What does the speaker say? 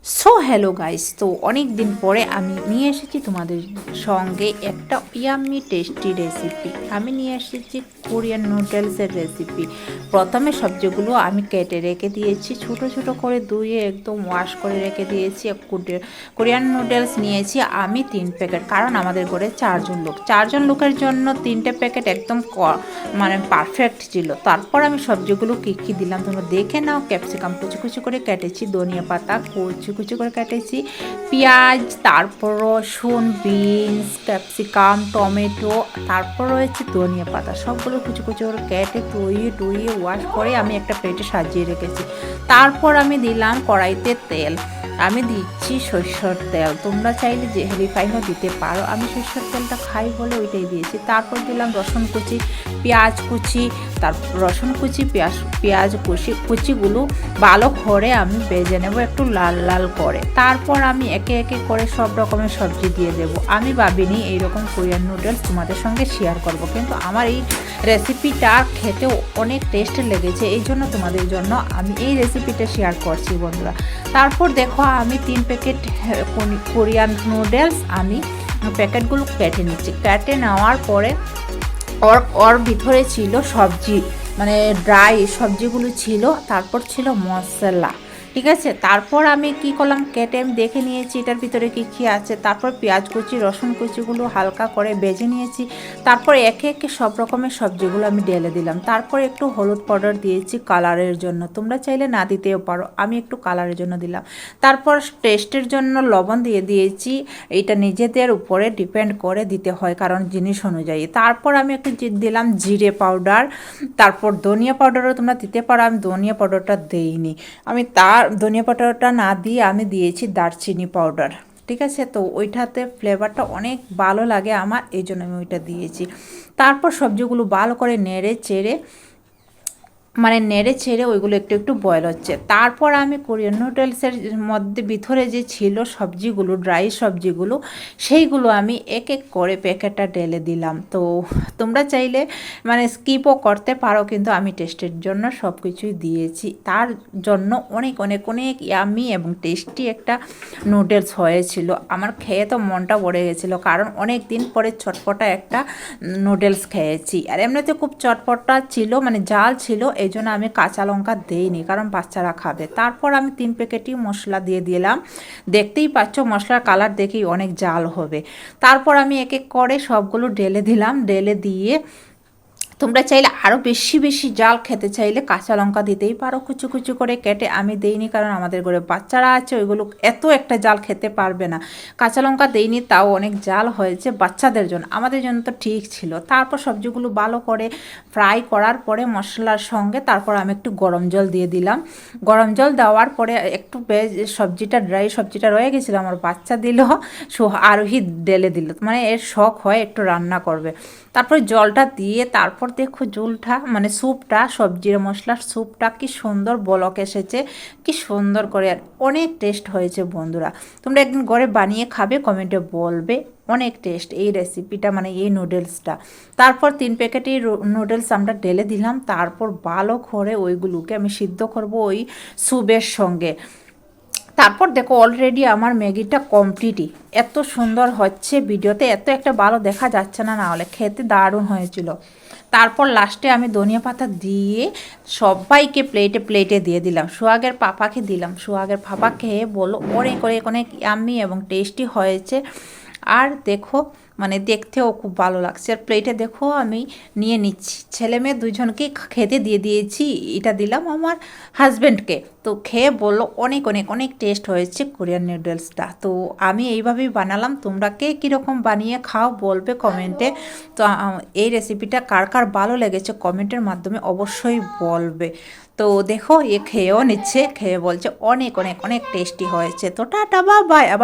So hello guys, তো অনেক দিন পরে আমি নিয়ে এসেছি তোমাদের সঙ্গে একটা ইয়াম্মি টেস্টি রেসিপি। আমি নিয়ে এসেছি কোরিয়ান নুডলসের রেসিপি। প্রথমে সবজিগুলো আমি কেটে রেখে দিয়েছি, ছোট ছোট করে ধুয়ে একদম ওয়াশ করে রেখে দিয়েছি। কোরিয়ান নুডলস নিয়েছি আমি 3 প্যাকেট, কারণ আমাদের ঘরে 4জন লোকের জন্য 3টে প্যাকেট একদম মানে পারফেক্ট ছিল। তারপর আমি সবজিগুলো কী কী দিলাম তোমরা দেখে নাও। ক্যাপসিকাম কুচি কুচি করে কেটেছি, ধনিয়া পাতা কুচি কুচি করে কেটেছি, পেঁয়াজ, তারপর রসুন, বিনস, ক্যাপসিকাম, টমেটো, তারপর রয়েছে ধনিয়া পাতা, সবগুলো কুচি কুচি করে কেটে ধুয়ে ওয়াশ করে আমি একটা প্লেটে সাজিয়ে রেখেছি। তারপর আমি দিলাম কড়াইতে তেল। আমি দিচ্ছি সরষের তেল, তোমরা চাইলে যে রিফাইনও দিতে পারো, আমি সরষের তেলটা খাই বলে ওইটাই দিয়েছি। তারপর দিলাম রসুন কুচি, পেঁয়াজ কুচি, তারপর রসুন কুচি, পেঁয়াজ কুচিগুলো ভালো করে আমি ভেজে নেব একটু লাল লাল করে। তারপর আমি একে একে করে সব রকমের সবজি দিয়ে দেব। আমি ভাবিনি এইরকম কোরিয়ান নুডলস তোমাদের সঙ্গে শেয়ার করব, কিন্তু আমার এই রেসিপিটা খেতে অনেক টেস্ট লেগেছে, এই জন্য তোমাদের জন্য আমি এই রেসিপিটা শেয়ার করছি বন্ধুরা। তারপর দেখো আমি 3 প্যাকেট কোরিয়ান নুডলস আমি প্যাকেটগুলো কেটে নিচ্ছি। কেটে নেওয়ার পরে ওর ভিতরে ছিল সবজি, মানে ড্রাই সবজিগুলো ছিল, তারপর ছিল মশলা, ঠিক আছে। তারপর আমি কি করলাম, কেটে আমি দেখে নিয়েছি এটার ভিতরে কি কি আছে। তারপর পেঁয়াজ কুচি, রসুন কুচিগুলো হালকা করে ভেজে নিয়েছি। তারপর একে একে সব রকমের সবজিগুলো আমি ঢেলে দিলাম। তারপর একটু হলুদ পাউডার দিয়েছি কালারের জন্য, তোমরা চাইলে না দিতেও পারো, আমি একটু কালারের জন্য দিলাম। তারপর টেস্টের জন্য লবণ দিয়ে দিয়েছি, এটা নিজেদের উপরে ডিপেন্ড করে দিতে হয় কারণ জিনিস অনুযায়ী। তারপর আমি একটু দিলাম জিরে পাউডার, তারপর ধনিয়া পাউডারও তোমরা দিতে পারো, আমি ধনিয়া পাউডারটা দিইনি। আমি ধনিয়া পাউডারটা না দিয়ে আমি দিয়েছি দারচিনি পাউডার, ঠিক আছে। তো ওইটাতে ফ্লেভারটা অনেক ভালো লাগে আমার, এই জন্য আমি ওইটা দিয়েছি। তারপর সবজিগুলো ভালো করে নেড়ে ছেড়ে ওইগুলো একটু একটু বয়েল হচ্ছে। তারপর আমি কোরিয়ান নুডলসের মধ্যে ভিতরে যে ছিল সবজিগুলো, ড্রাই সবজিগুলো, সেইগুলো আমি এক এক করে প্যাকেটটা ঢেলে দিলাম। তো তোমরা চাইলে স্কিপও করতে পারো, কিন্তু আমি টেস্টের জন্য সব কিছুই দিয়েছি। তার জন্য অনেক অনেক অনেক ইয়ামি এবং টেস্টি একটা নুডলস হয়েছিল। আমার খেয়ে তো মনটা ভরে গেছিলো, কারণ অনেক দিন পরে চটপটা একটা নুডলস খেয়েছি। আর এমনিতে খুব চটপটা ছিল, জাল ছিল, এই জন্য আমি কাঁচা লঙ্কা দিইনি, কারণ বাচ্চারা খাবে। তারপর আমি 3 প্যাকেটই মশলা দিয়ে দিলাম, দেখতেই পাচ্ছ মশলার কালার দেখেই অনেক জাল হবে। তারপর আমি এক এক করে সবগুলো ঢেলে দিলাম, ঢেলে দিয়ে তোমরা চাইলে আরও বেশি বেশি জাল খেতে চাইলে কাঁচা লঙ্কা দিতেই পারো কুচু কুচু করে কেটে, আমি দেইনি কারণ আমাদের ঘরে বাচ্চারা আছে, ওইগুলো এত একটা জাল খেতে পারবে না। কাঁচা লঙ্কা দেইনি, তাও অনেক জাল হয়েছে বাচ্চাদের জন্য, আমাদের জন্য তো ঠিক ছিল। তারপর সবজিগুলো ভালো করে ফ্রাই করার পরে মশলার সঙ্গে তারপর আমি একটু গরম জল দিয়ে দিলাম। গরম জল দেওয়ার পরে একটু সবজিটা ড্রাই সবজিটা রয়ে গেছিলো, আমার বাচ্চা দিল, আরোহী ঢেলে দিল, এর শখ হয় একটু রান্না করবে। তারপর জলটা দিয়ে তারপর দেখো ঝোলটা স্যুপটা, সবজির মশলার স্যুপটা কি সুন্দর বলক এসেছে, কি সুন্দর করে, আর অনেক টেস্ট হয়েছে বন্ধুরা। তোমরা একদিন ঘরে বানিয়ে খাবে, কমেন্টে বলবে অনেক টেস্ট এই রেসিপিটা, এই নুডলসটা। তারপর 3 প্যাকেটই নুডলস আমরা ঢেলে দিলাম। তারপর ভালো করে ওইগুলোকে আমি সিদ্ধ করব ওই স্যুপের সঙ্গে। তারপর দেখো অলরেডি আমার ম্যাগিটা কমপ্লিটই, এত সুন্দর হচ্ছে, ভিডিওতে এত একটা ভালো দেখা যাচ্ছে না, না হলে খেতে দারুণ হয়েছিল। তারপর লাস্টে আমি ধনিয়া পাতা দিয়ে সবাইকে প্লেটে প্লেটে দিয়ে দিলাম, সোহাগের পাপাকে দিলাম, সোহাগের পাপা খেয়ে বললো অনেক অনেক অনেক ইয়াম্মি এবং টেস্টি হয়েছে। আর দেখো দেখতেও খুব ভালো লাগছে। আর প্লেটে দেখো আমি নিয়ে নিচ্ছি, ছেলে মেয়ে দুজনকেই খেতে দিয়ে দিয়েছি, এটা দিলাম আমার হাজব্যান্ডকে, তো খেয়ে বললো অনেক অনেক অনেক টেস্ট হয়েছে কোরিয়ান নুডলসটা। তো আমি এইভাবেই বানালাম, তোমরা কে কীরকম বানিয়ে খাও বলবে কমেন্টে। তো এই রেসিপিটা কার কার ভালো লেগেছে কমেন্টের মাধ্যমে অবশ্যই বলবে। তো দেখো এ খেয়েও নিচ্ছে, খেয়ে বলছে অনেক অনেক অনেক টেস্টি হয়েছে। তো টাটা, বাই বাই। আবার